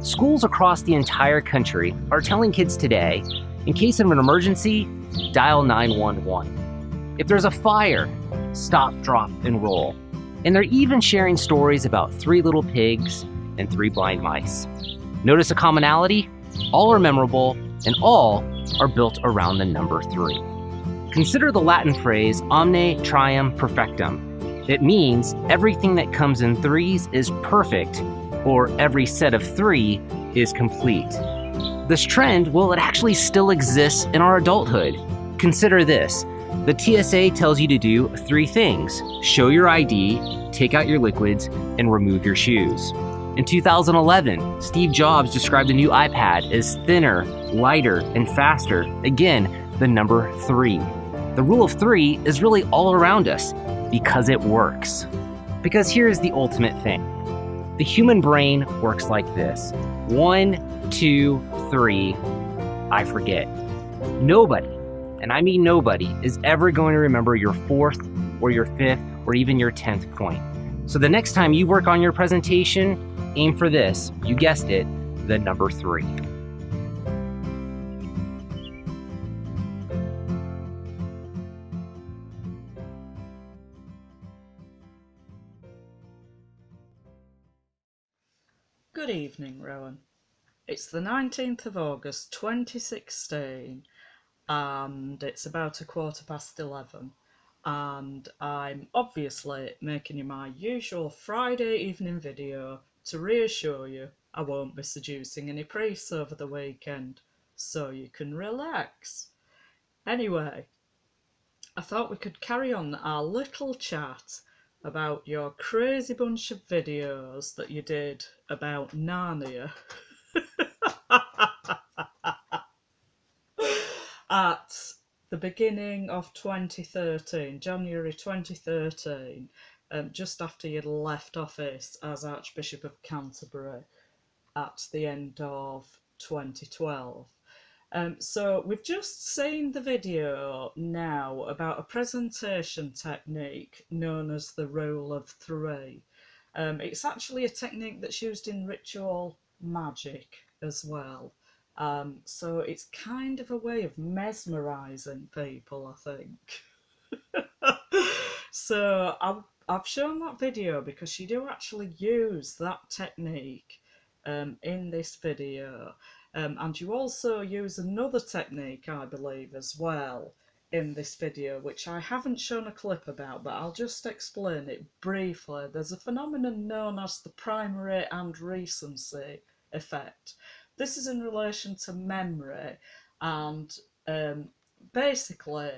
Schools across the entire country are telling kids today, in case of an emergency, dial 911. If there's a fire, stop, drop, and roll. And they're even sharing stories about 3 little pigs and 3 blind mice. Notice a commonality? All are memorable, and all are built around the number 3. Consider the Latin phrase omne trium perfectum. It means everything that comes in threes is perfect, or every set of 3 is complete. This trend, well, it actually still exists in our adulthood. Consider this. The TSA tells you to do 3 things: show your ID, take out your liquids, and remove your shoes. In 2011, Steve Jobs described the new iPad as thinner, lighter, and faster. Again, the number 3. The rule of 3 is really all around us because it works. Because here's the ultimate thing. The human brain works like this. 1, 2, 3, I forget. Nobody, and I mean nobody, is ever going to remember your 4th or your 5th or even your 10th point. So the next time you work on your presentation, aim for this. You guessed it, the number 3. Good evening, Rowan. It's the 19th of August 2016 and it's about 11:15, and I'm obviously making you my usual Friday evening video to reassure you I won't be seducing any priests over the weekend, so you can relax. Anyway, I thought we could carry on our little chat about your crazy bunch of videos that you did about Narnia at the beginning of 2013, January 2013, just after you'd left office as Archbishop of Canterbury at the end of 2012. So we've just seen the video now about a presentation technique known as the rule of 3. It's actually a technique that's used in ritual magic as well. So it's kind of a way of mesmerising people, I think. So I've shown that video because you do actually use that technique in this video. And you also use another technique, I believe, as well in this video, which I haven't shown a clip about, but I'll just explain it briefly. There's a phenomenon known as the primary and recency effect. This is in relation to memory, and basically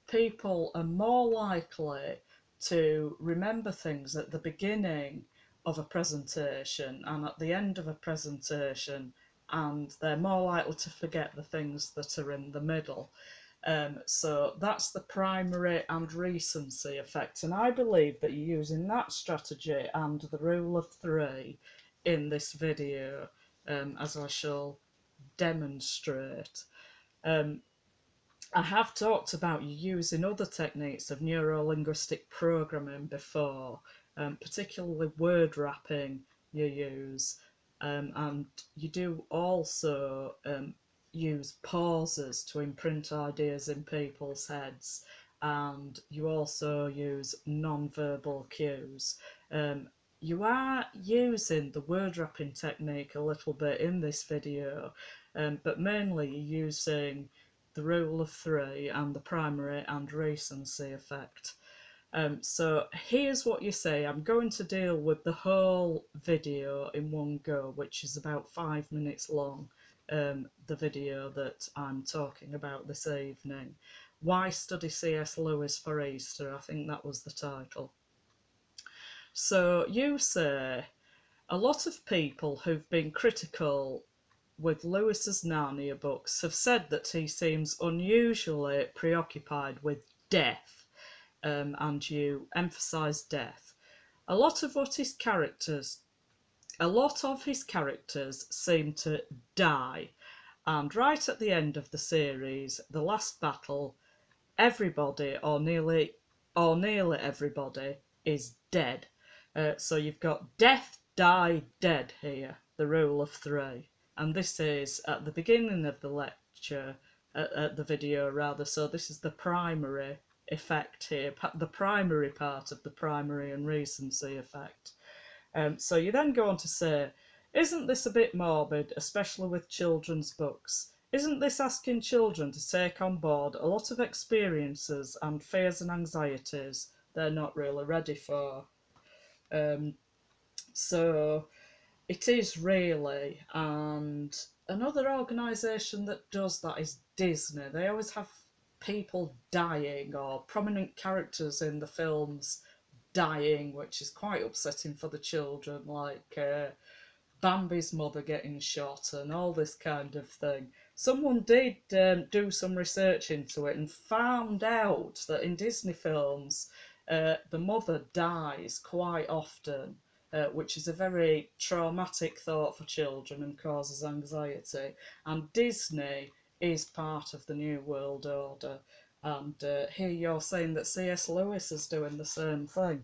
people are more likely to remember things at the beginning of a presentation and at the end of a presentation, and they're more likely to forget the things that are in the middle. So that's the primary and recency effect, and I believe that you're using that strategy and the rule of 3 in this video, as I shall demonstrate. I have talked about you using other techniques of neuro-linguistic programming before, particularly word wrapping you use. And you do also use pauses to imprint ideas in people's heads, and you also use non-verbal cues. You are using the word wrapping technique a little bit in this video, but mainly you're using the rule of 3 and the primary and recency effect. So here's what you say. I'm going to deal with the whole video in one go, which is about 5 minutes long, the video that I'm talking about this evening. Why Study C.S. Lewis for Easter, I think that was the title. So you say, a lot of people who've been critical with Lewis's Narnia books have said that he seems unusually preoccupied with death. And you emphasise death. A lot of his characters seem to die, and right at the end of the series, the last battle, everybody or nearly everybody is dead. So you've got death, die, dead here. the rule of three. And this is at the beginning of the lecture, at the video rather, so this is the primary effect here, the primary part of the primary and recency effect. So you then go on to say, isn't this a bit morbid, especially with children's books? Isn't this asking children to take on board a lot of experiences and fears and anxieties they're not really ready for? So it is really, and another organisation that does that is Disney. They always have people dying or prominent characters in the films dying, which is quite upsetting for the children, like Bambi's mother getting shot and all this kind of thing. Someone did do some research into it and found out that in Disney films, the mother dies quite often, which is a very traumatic thought for children and causes anxiety. And Disney is part of the New World Order. And here you're saying that C.S. Lewis is doing the same thing.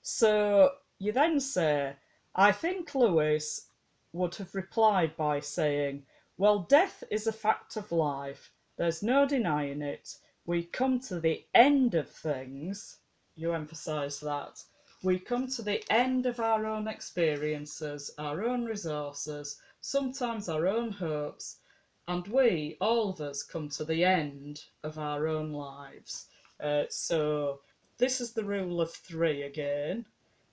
So you then say, I think Lewis would have replied by saying, well, death is a fact of life. There's no denying it. We come to the end of things. You emphasise that. We come to the end of our own experiences, our own resources, sometimes our own hopes, and we, all of us, come to the end of our own lives. So this is the rule of three again.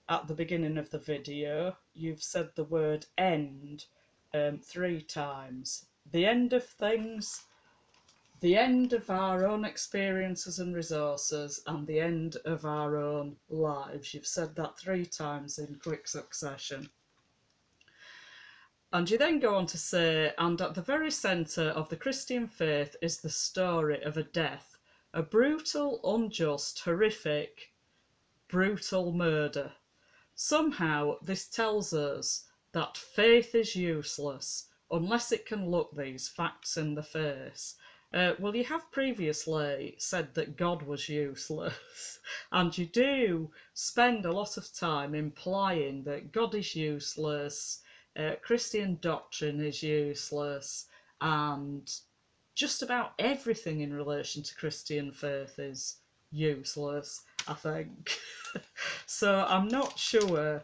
At the beginning of the video, you've said the word end 3 times. The end of things, the end of our own experiences and resources, and the end of our own lives. You've said that 3 times in quick succession. And you then go on to say, and at the very centre of the Christian faith is the story of a death, a brutal, unjust, horrific, brutal murder. Somehow this tells us that faith is useless unless it can look these facts in the face. Well, you have previously said that God was useless, and you do spend a lot of time implying that God is useless, Christian doctrine is useless, and just about everything in relation to Christian faith is useless, I think. So I'm not sure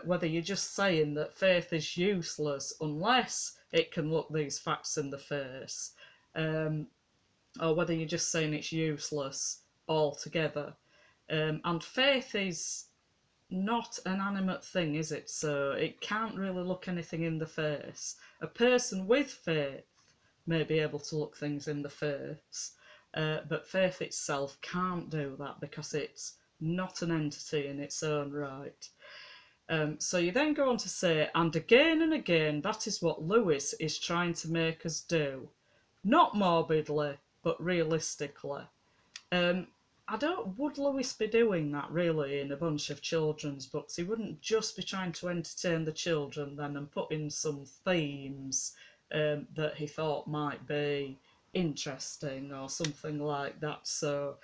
whether you're just saying that faith is useless unless it can look these facts in the face, or whether you're just saying it's useless altogether. And faith is not an animate thing, is it? So it can't really look anything in the face. A person with faith may be able to look things in the face, but faith itself can't do that because it's not an entity in its own right. So you then go on to say, and again, that is what Lewis is trying to make us do. Not morbidly, but realistically. Would Lewis be doing that really in a bunch of children's books? He wouldn't just be trying to entertain the children then and put in some themes that he thought might be interesting or something like that. So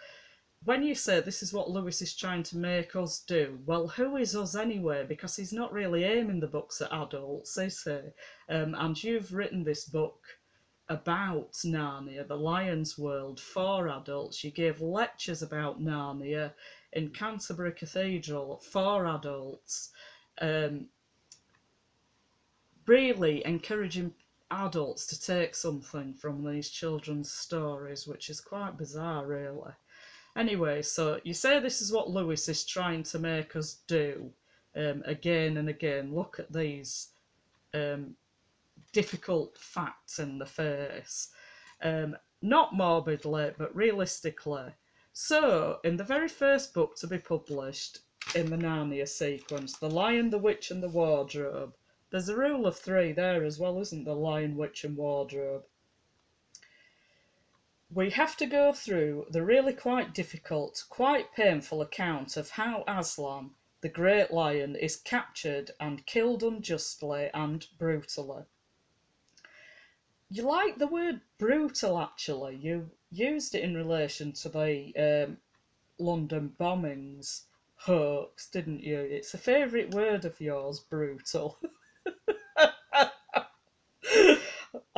when you say this is what Lewis is trying to make us do, well, who is us anyway? Because he's not really aiming the books at adults, is he? And you've written this book about Narnia, the Lion's World, for adults. You gave lectures about Narnia in Canterbury Cathedral for adults, really encouraging adults to take something from these children's stories, which is quite bizarre, really. Anyway, so you say this is what Lewis is trying to make us do, again and again. Look at these difficult facts in the face. Not morbidly, but realistically. So, in the very first book to be published in the Narnia sequence, The Lion, the Witch and the Wardrobe, there's a rule of three there as well, isn't there? Lion, Witch and Wardrobe. We have to go through the really quite difficult, quite painful account of how Aslan, the great lion, is captured and killed unjustly and brutally. You like the word brutal, actually. You used it in relation to the London bombings hoax, didn't you? It's a favourite word of yours, brutal.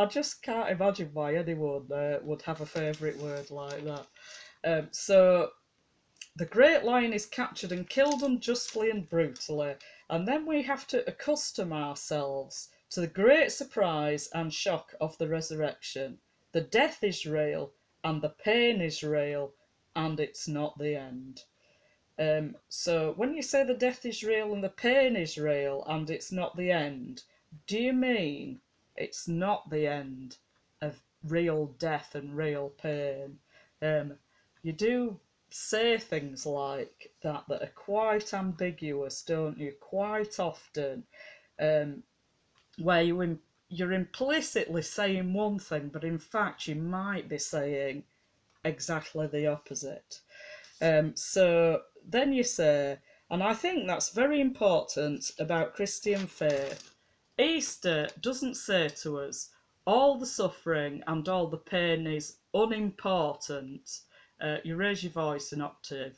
I just can't imagine why anyone would have a favourite word like that. So the great lion is captured and killed unjustly and brutally, and then we have to accustom ourselves to the great surprise and shock of the resurrection. The death is real, and the pain is real, and it's not the end. So when you say the death is real and the pain is real and it's not the end, do you mean it's not the end of real death and real pain? You do say things like that are quite ambiguous, don't you? Quite often, where you're implicitly saying one thing, but in fact you might be saying exactly the opposite. So then you say, and I think that's very important about Christian faith, Easter doesn't say to us, all the suffering and all the pain is unimportant. You raise your voice an octave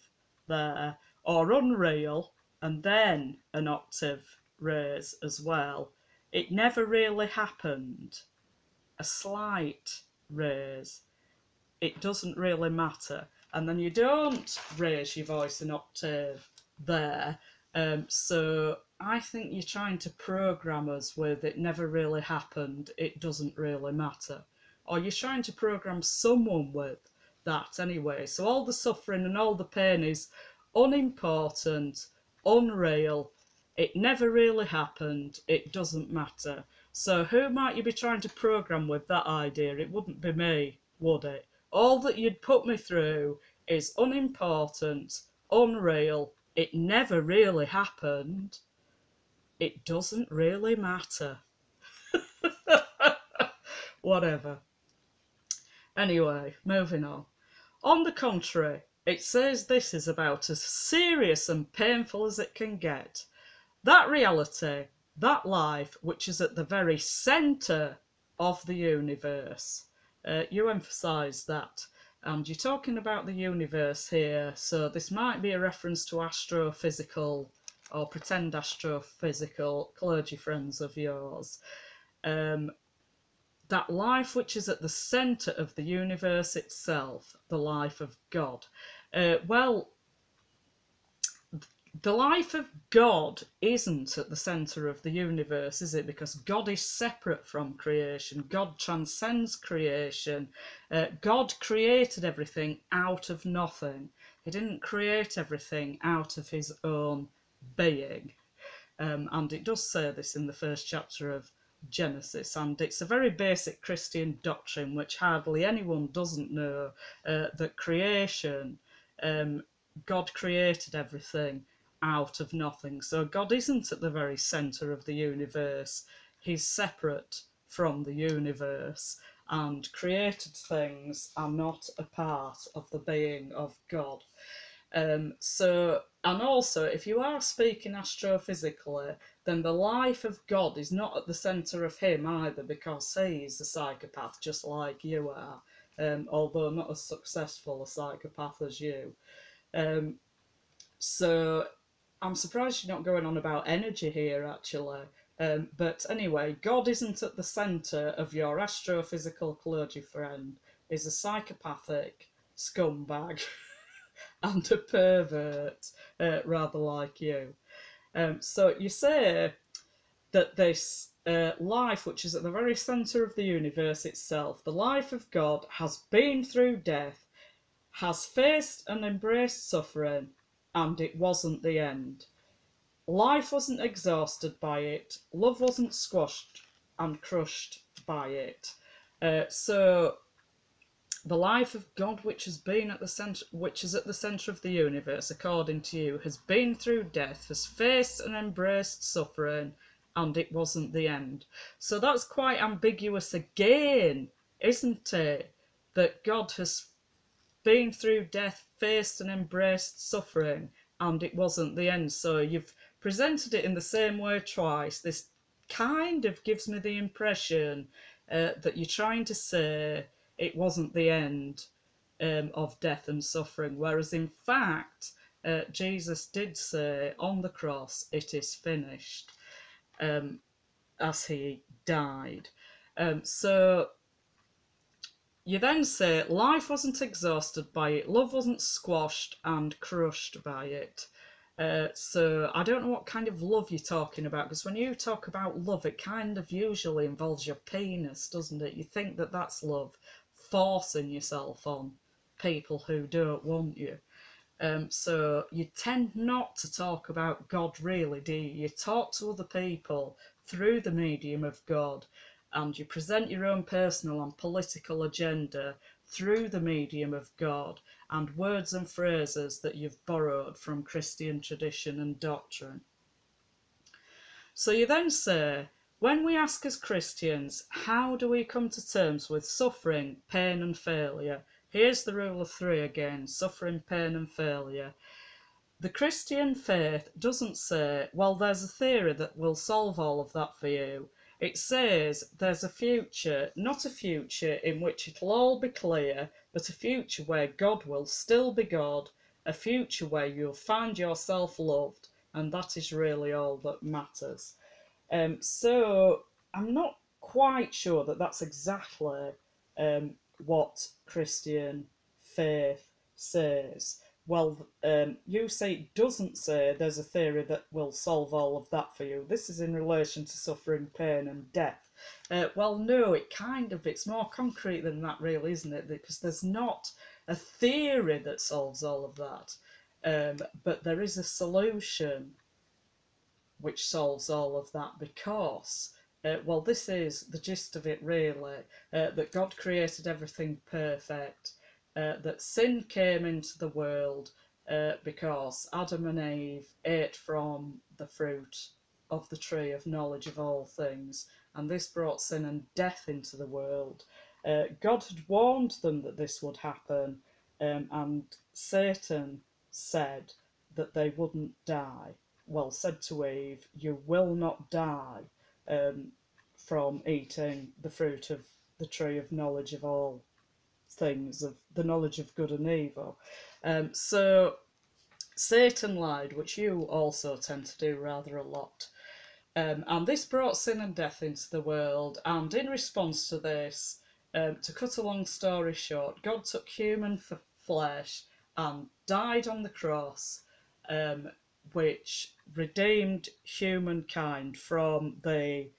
there, or unreal, and then an octave raise as well. It never really happened. A slight raise. It doesn't really matter. And then you don't raise your voice an octave there. So I think you're trying to program us with it never really happened, it doesn't really matter. Or you're trying to program someone with that anyway. So all the suffering and all the pain is unimportant, unreal, it never really happened, it doesn't matter. So who might you be trying to program with that idea? It wouldn't be me, would it? All that you'd put me through is unimportant, unreal, it never really happened, it doesn't really matter. Whatever. Anyway, moving on. On the contrary, it says this is about as serious and painful as it can get. That reality, that life, which is at the very centre of the universe. You emphasise that. And you're talking about the universe here, so this might be a reference to astrophysical or pretend astrophysical clergy friends of yours. That life which is at the centre of the universe itself, the life of God. Well, the life of God isn't at the centre of the universe, is it? Because God is separate from creation. God transcends creation. God created everything out of nothing. He didn't create everything out of his own being. And it does say this in the first chapter of Genesis, and it's a very basic Christian doctrine which hardly anyone doesn't know, that creation, God created everything out of nothing. So God isn't at the very centre of the universe. He's separate from the universe, and created things are not a part of the being of God. And also, if you are speaking astrophysically, then the life of God is not at the centre of him either, because he is a psychopath just like you are, although not as successful a psychopath as you. So I'm surprised you're not going on about energy here, actually. But anyway, God isn't at the centre of your astrophysical clergy friend. He's a psychopathic scumbag and a pervert, rather like you. So you say that this life, which is at the very centre of the universe itself, the life of God, has been through death, has faced and embraced suffering, and it wasn't the end. Life wasn't exhausted by it. Love wasn't squashed and crushed by it. So the life of God, which has been at the centre, which is at the centre of the universe, according to you, has been through death, has faced and embraced suffering, and it wasn't the end. So that's quite ambiguous again, isn't it? That God has been through death, faced and embraced suffering, and it wasn't the end. So you've presented it in the same way twice. This kind of gives me the impression that you're trying to say it wasn't the end of death and suffering, whereas in fact Jesus did say on the cross, it is finished, as he died. So you then say life wasn't exhausted by it, love wasn't squashed and crushed by it. So I don't know what kind of love you're talking about, because when you talk about love, it kind of usually involves your penis, doesn't it? You think that that's love, forcing yourself on people who don't want you. So you tend not to talk about God, really, do you? You talk to other people through the medium of God, and you present your own personal and political agenda through the medium of God and words and phrases that you've borrowed from Christian tradition and doctrine. So you then say, when we ask as Christians, how do we come to terms with suffering, pain, and failure? Here's the rule of three again: suffering, pain, and failure. The Christian faith doesn't say, well, there's a theory that will solve all of that for you. It says there's a future, not a future in which it'll all be clear, but a future where God will still be God, a future where you'll find yourself loved, and that is really all that matters. So I'm not quite sure that that's exactly what Christian faith says. Well, you say it doesn't say there's a theory that will solve all of that for you. This is in relation to suffering, pain, and death. Well, no, it's more concrete than that, really, isn't it? Because there's not a theory that solves all of that, but there is a solution which solves all of that, because well, this is the gist of it, really, that God created everything perfect, that sin came into the world because Adam and Eve ate from the fruit of the tree of knowledge of all things, and this brought sin and death into the world. God had warned them that this would happen, and Satan said that they wouldn't die. Well, said to Eve, you will not die from eating the fruit of the tree of knowledge of all things, of the knowledge of good and evil. So Satan lied, which you also tend to do rather a lot. And this brought sin and death into the world. And in response to this, to cut a long story short, God took human flesh and died on the cross, which redeemed humankind from the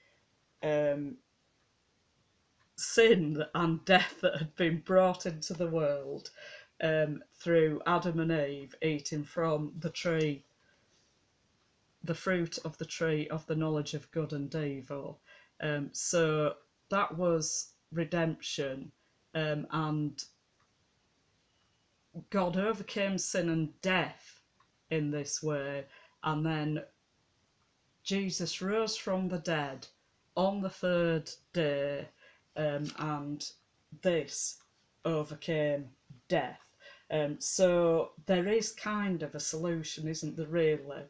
sin and death that had been brought into the world through Adam and Eve eating from the tree, the fruit of the tree of the knowledge of good and evil. So that was redemption, and God overcame sin and death in this way, and then Jesus rose from the dead on the third day, and this overcame death. So there is kind of a solution, isn't there, really?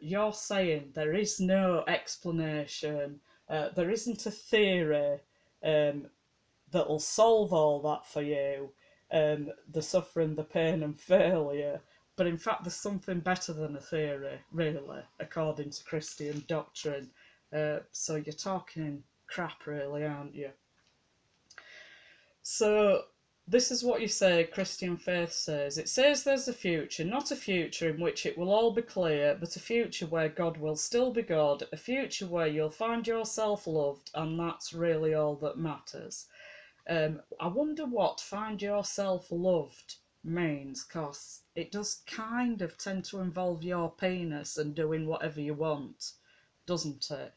You're saying there is no explanation, there isn't a theory that'll solve all that for you, the suffering, the pain, and failure. But in fact, there's something better than a theory, really, according to Christian doctrine. So you're talking crap, really, aren't you? So this is what you say Christian faith says. It says there's a future, not a future in which it will all be clear, but a future where God will still be God, a future where you'll find yourself loved, and that's really all that matters. I wonder what find yourself loved means, because it does kind of tend to involve your penis and doing whatever you want, doesn't it?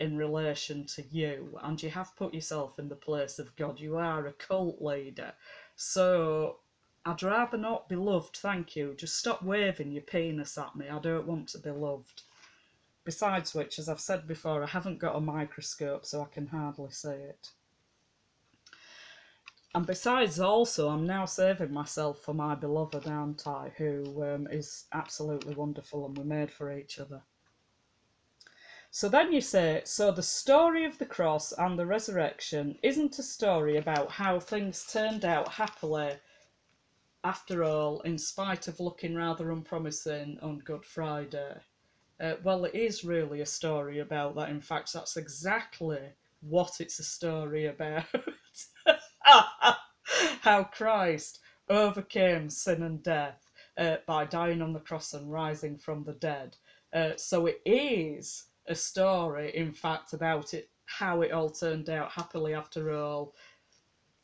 In relation to you, and you have put yourself in the place of God. You are a cult leader. So I'd rather not be loved, thank you. Just stop waving your penis at me. I don't want to be loved. Besides which, as I've said before, I haven't got a microscope, so I can hardly see it. And besides, also, I'm now saving myself for my beloved, aren't I, who is absolutely wonderful, and we're made for each other. So then you say, so the story of the cross and the resurrection isn't a story about how things turned out happily after all, in spite of looking rather unpromising on Good Friday. Well, it is really a story about that. In fact, that's exactly what it's a story about. How Christ overcame sin and death by dying on the cross and rising from the dead. So it is a story, in fact, about it, how it all turned out happily after all,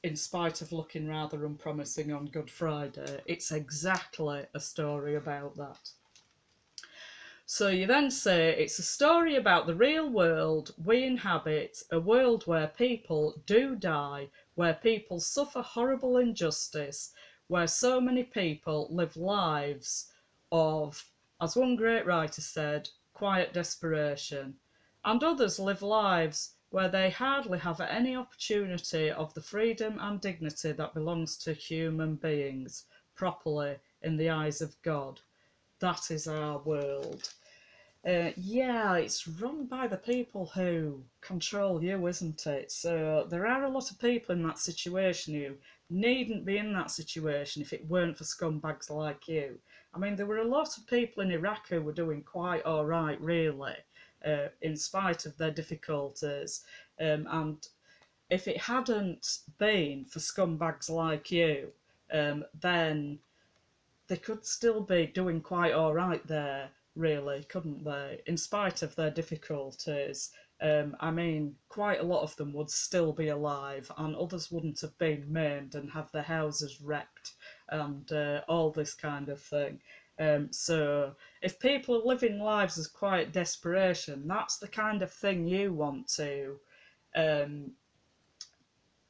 in spite of looking rather unpromising on Good Friday. It's exactly a story about that. So you then say it's a story about the real world we inhabit, a world where people do die, where people suffer horrible injustice, where so many people live lives of, as one great writer said, quiet desperation, and others live lives where they hardly have any opportunity of the freedom and dignity that belongs to human beings, properly in the eyes of God. That is our world. Yeah, it's run by the people who control you, isn't it? So there are a lot of people in that situation who needn't be in that situation if it weren't for scumbags like you. I mean, there were a lot of people in Iraq who were doing quite all right, really, in spite of their difficulties. And if it hadn't been for scumbags like you, then they could still be doing quite all right there, really, couldn't they? In spite of their difficulties, I mean, quite a lot of them would still be alive, and others wouldn't have been maimed and have their houses wrecked and all this kind of thing. So, if people are living lives as quiet desperation, that's the kind of thing you want to um,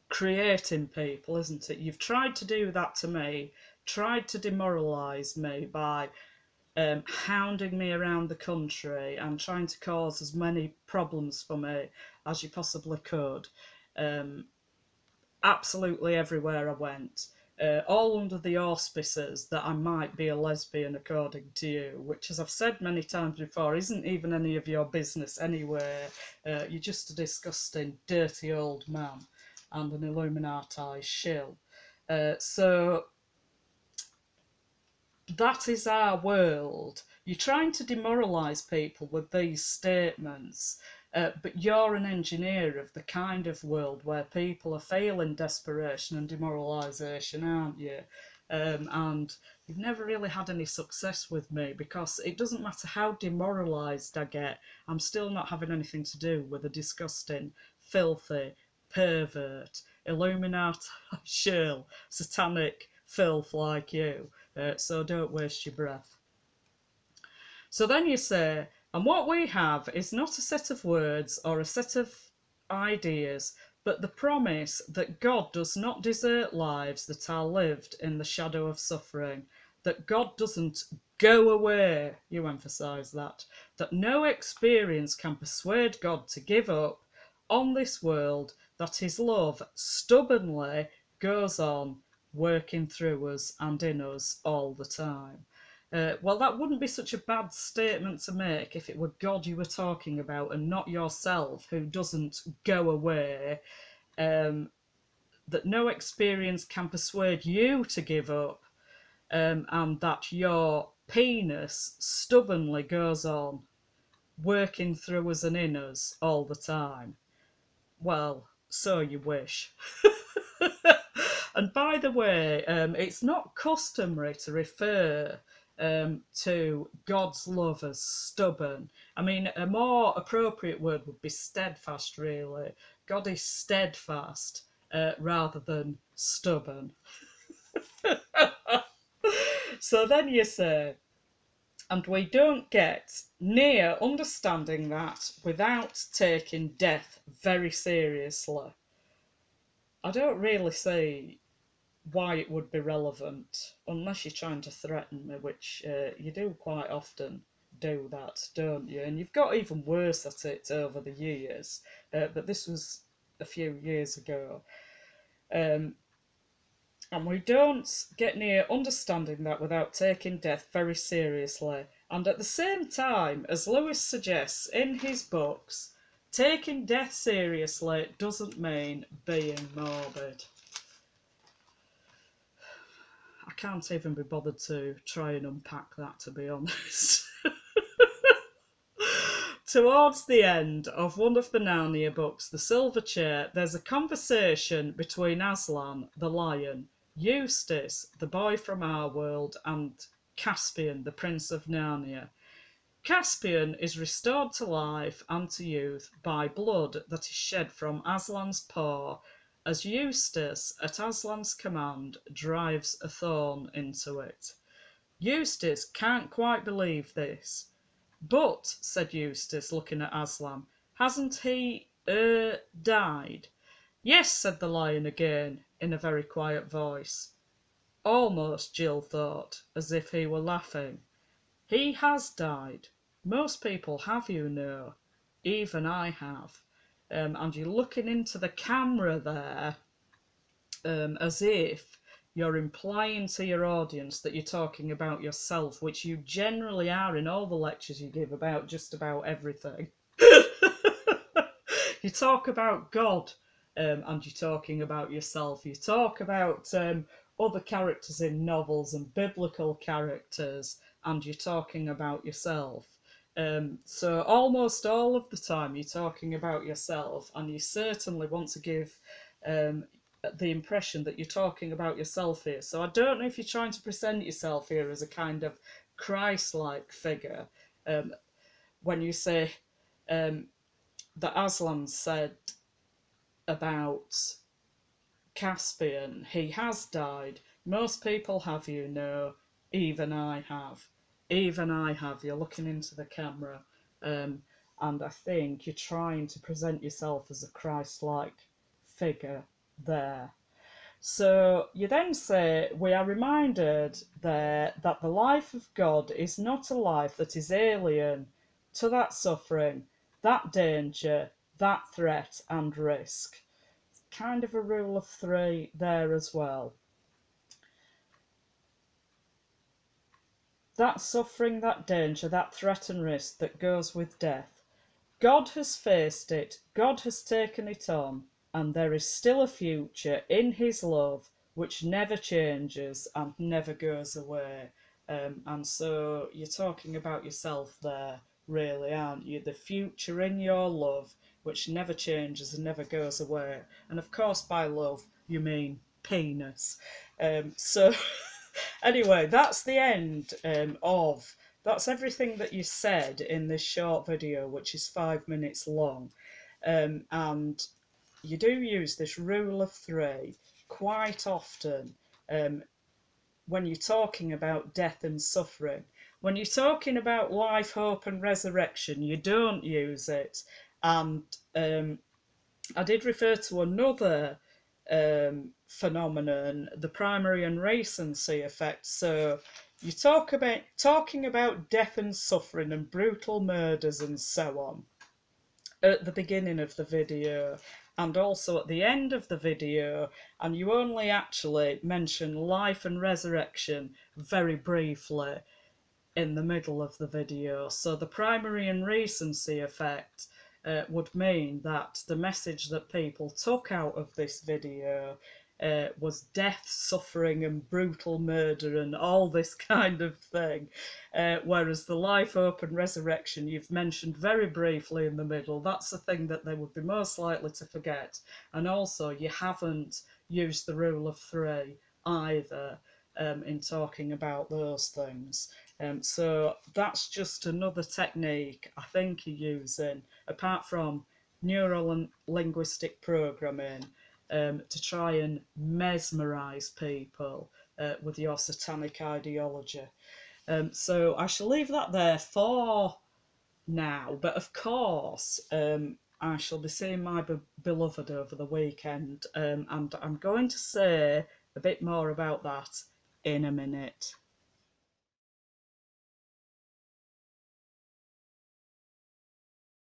creating people, isn't it? You've tried to do that to me, tried to demoralise me by hounding me around the country and trying to cause as many problems for me as you possibly could. Absolutely everywhere I went. All under the auspices that I might be a lesbian, according to you, which, as I've said many times before, isn't even any of your business anyway. You're just a disgusting, dirty old man and an Illuminati shill. So that is our world. You're trying to demoralise people with these statements, but you're an engineer of the kind of world where people are failing desperation and demoralisation, aren't you? And you've never really had any success with me, because it doesn't matter how demoralised I get, I'm still not having anything to do with a disgusting, filthy, pervert, Illuminati, shill, satanic filth like you. So don't waste your breath. So then you say, and what we have is not a set of words or a set of ideas, but the promise that God does not desert lives that are lived in the shadow of suffering, that God doesn't go away, you emphasise that no experience can persuade God to give up on this world, that his love stubbornly goes on working through us and in us all the time. Well, that wouldn't be such a bad statement to make if it were God you were talking about and not yourself, who doesn't go away, that no experience can persuade you to give up, and that your penis stubbornly goes on working through us and in us all the time. Well, so you wish. And by the way, it's not customary to refer to God's love as stubborn. I mean, a more appropriate word would be steadfast, really. God is steadfast rather than stubborn. So then you say, and we don't get near understanding that without taking death very seriously. I don't really see why it would be relevant, unless you're trying to threaten me, which you do quite often do that, don't you? And you've got even worse at it over the years, but this was a few years ago. And we don't get near understanding that without taking death very seriously. And at the same time, as Lewis suggests in his books, taking death seriously doesn't mean being morbid. I can't even be bothered to try and unpack that, to be honest. Towards the end of one of the Narnia books, The Silver Chair, there's a conversation between Aslan, the lion, Eustace, the boy from our world, and Caspian, the Prince of Narnia. Caspian is restored to life and to youth by blood that is shed from Aslan's paw, as Eustace, at Aslan's command, drives a thorn into it. Eustace can't quite believe this. But, said Eustace, looking at Aslan, hasn't he, died? Yes, said the lion again, in a very quiet voice. Almost, Jill thought, as if he were laughing. He has died. Most people have, you know. Even I have. And you're looking into the camera there, as if you're implying to your audience that you're talking about yourself, which you generally are in all the lectures you give about just about everything. You talk about God, and you're talking about yourself. You talk about other characters in novels and biblical characters, and you're talking about yourself. So almost all of the time you're talking about yourself, and you certainly want to give the impression that you're talking about yourself here. So I don't know if you're trying to present yourself here as a kind of Christ-like figure. When you say that Aslan said about Caspian, he has died. Most people have, you know. Even I have. Even I have. You're looking into the camera. And I think you're trying to present yourself as a Christ-like figure there. So you then say, we are reminded there that the life of God is not a life that is alien to that suffering, that danger, that threat and risk. Kind of a rule of three there as well. That suffering, that danger, that threat and risk that goes with death. God has faced it, God has taken it on, and there is still a future in his love which never changes and never goes away. And so you're talking about yourself there, really, aren't you? The future in your love which never changes and never goes away. And of course, by love, you mean penis. So anyway, that's the end that's everything that you said in this short video, which is 5 minutes long. And you do use this rule of three quite often when you're talking about death and suffering. When you're talking about life, hope and resurrection, you don't use it. And I did refer to another phenomenon, the primary and recency effect. So you talking about death and suffering and brutal murders and so on at the beginning of the video and also at the end of the video, and you only actually mention life and resurrection very briefly in the middle of the video. So the primary and recency effect would mean that the message that people took out of this video was death, suffering and brutal murder and all this kind of thing, whereas the life, hope and resurrection you've mentioned very briefly in the middle. That's the thing that they would be most likely to forget. And also you haven't used the rule of three either in talking about those things. So that's just another technique I think you're using, apart from neuro-linguistic programming, to try and mesmerise people with your satanic ideology. So I shall leave that there for now, but of course I shall be seeing my beloved over the weekend, and I'm going to say a bit more about that in a minute.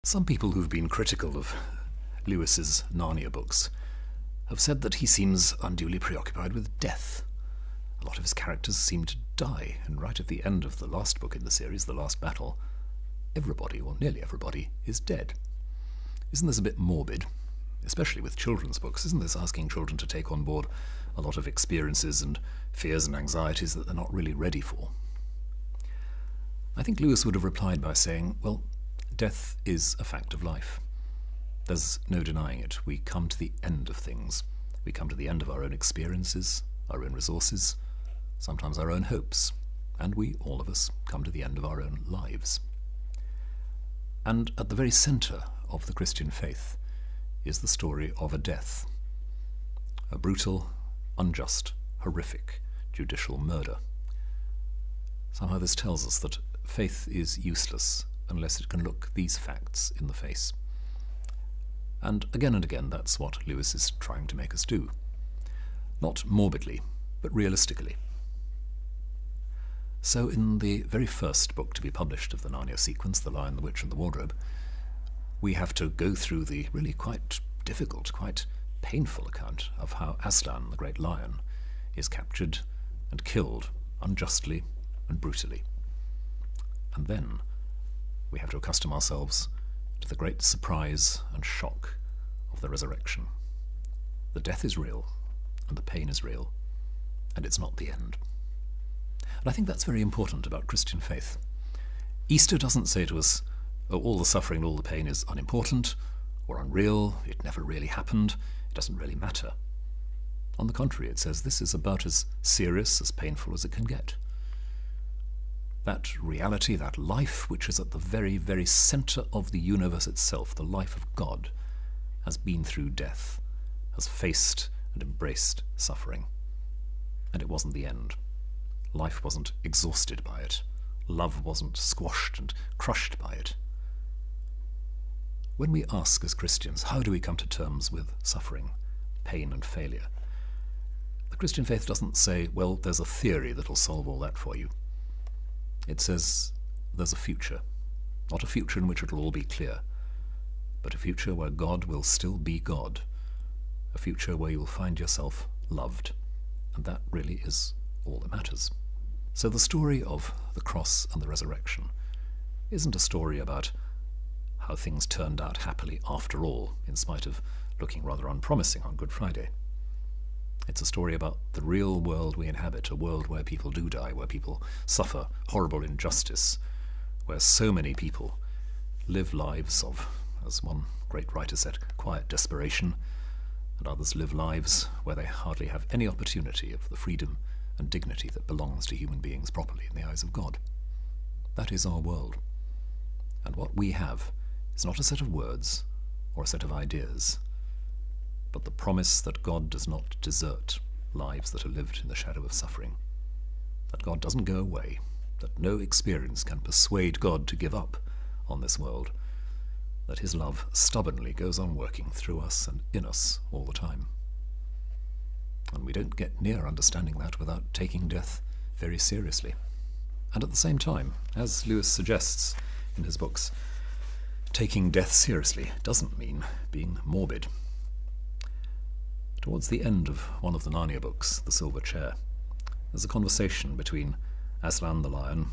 Some people who've been critical of Lewis's Narnia books have said that he seems unduly preoccupied with death. A lot of his characters seem to die, and right at the end of the last book in the series, The Last Battle, everybody, or nearly everybody, is dead. Isn't this a bit morbid? Especially with children's books, isn't this asking children to take on board a lot of experiences and fears and anxieties that they're not really ready for? I think Lewis would have replied by saying, well, Death is a fact of life. There's no denying it. We come to the end of things. We come to the end of our own experiences, our own resources, sometimes our own hopes, and we, all of us, come to the end of our own lives. And at the very centre of the Christian faith is the story of a death. A brutal, unjust, horrific judicial murder. Somehow this tells us that faith is useless unless it can look these facts in the face. And again, that's what Lewis is trying to make us do. Not morbidly, but realistically. So in the very first book to be published of the Narnia sequence, The Lion, the Witch and the Wardrobe, we have to go through the really quite difficult, quite painful account of how Aslan, the great lion, is captured and killed unjustly and brutally. And then we have to accustom ourselves to the great surprise and shock of the resurrection. The death is real, and the pain is real, and it's not the end. And I think that's very important about Christian faith. Easter doesn't say to us, oh, all the suffering and all the pain is unimportant, or unreal, it never really happened, it doesn't really matter. On the contrary, it says this is about as serious, as painful as it can get. That reality, that life, which is at the very, very centre of the universe itself, the life of God, has been through death, has faced and embraced suffering. And it wasn't the end. Life wasn't exhausted by it. Love wasn't squashed and crushed by it. When we ask as Christians, how do we come to terms with suffering, pain and failure? The Christian faith doesn't say, well, there's a theory that'll solve all that for you. It says there's a future. Not a future in which it'll all be clear, but a future where God will still be God. A future where you'll find yourself loved. And that really is all that matters. So the story of the cross and the resurrection isn't a story about how things turned out happily after all, in spite of looking rather unpromising on Good Friday. It's a story about the real world we inhabit, a world where people do die, where people suffer horrible injustice, where so many people live lives of, as one great writer said, quiet desperation, and others live lives where they hardly have any opportunity of the freedom and dignity that belongs to human beings properly in the eyes of God. That is our world. And what we have is not a set of words or a set of ideas, but the promise that God does not desert lives that are lived in the shadow of suffering, that God doesn't go away, that no experience can persuade God to give up on this world, that his love stubbornly goes on working through us and in us all the time. And we don't get near understanding that without taking death very seriously. And at the same time, as Lewis suggests in his books, taking death seriously doesn't mean being morbid. Towards the end of one of the Narnia books, The Silver Chair, there's a conversation between Aslan the lion,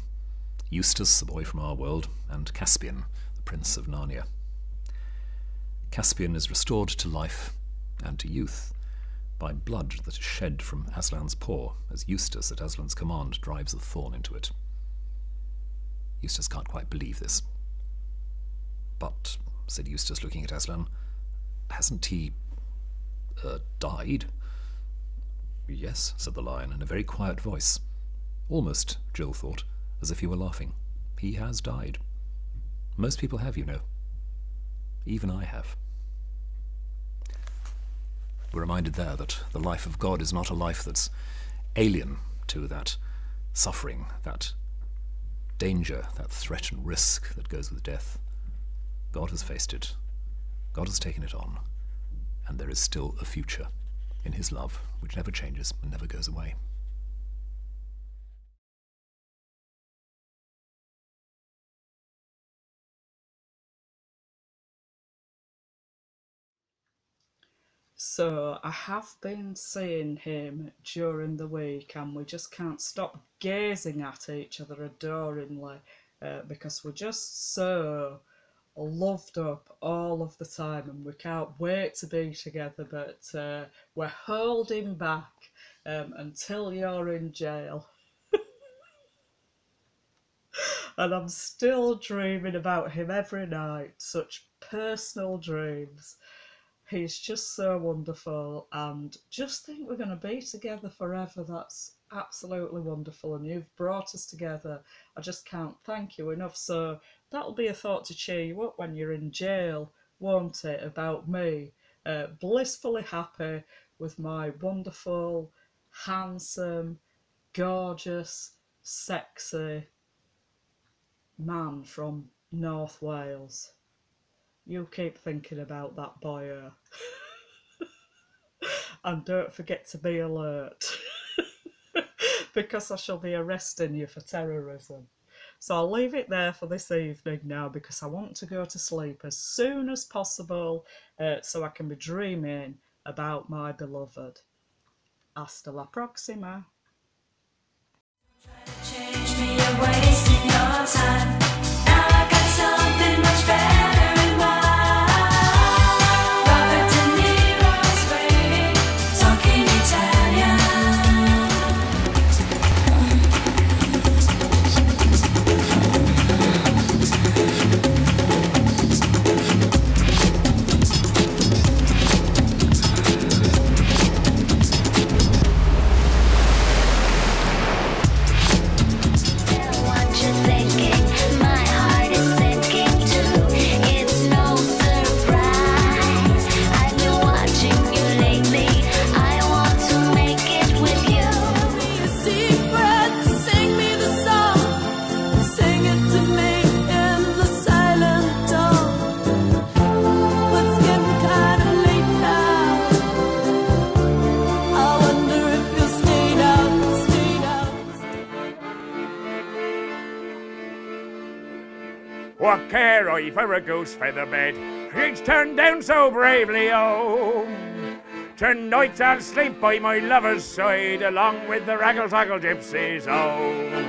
Eustace, the boy from our world, and Caspian, the prince of Narnia. Caspian is restored to life and to youth by blood that is shed from Aslan's paw as Eustace, at Aslan's command, drives a thorn into it. Eustace can't quite believe this. But, said Eustace, looking at Aslan, hasn't he died? Yes, said the lion, in a very quiet voice. Almost, Jill thought, as if he were laughing. He has died. Most people have, you know. Even I have. We're reminded there that the life of God is not a life that's alien to that suffering, that danger, that threat and risk that goes with death. God has faced it. God has taken it on. And there is still a future in his love, which never changes and never goes away. So I have been seeing him during the week, and we just can't stop gazing at each other adoringly because we're just so loved up all of the time, and we can't wait to be together, but we're holding back until you're in jail. And I'm still dreaming about him every night. Such personal dreams. He's just so wonderful, and just think we're going to be together forever. That's absolutely wonderful, and you've brought us together. I just can't thank you enough. So that'll be a thought to cheer you up when you're in jail, won't it, about me blissfully happy with my wonderful, handsome, gorgeous, sexy man from North Wales. You keep thinking about that boy. And don't forget to be alert. Because I shall be arresting you for terrorism. So I'll leave it there for this evening now, because I want to go to sleep as soon as possible so I can be dreaming about my beloved. Hasta la próxima. Change me, you're wasting your time. Now I got something much better in mind. Robert De Niro's waiting, talking Italian. What care I for a goose feather bed? Each turned down so bravely, oh. Tonight I'll sleep by my lover's side, along with the raggle-taggle gypsies, oh.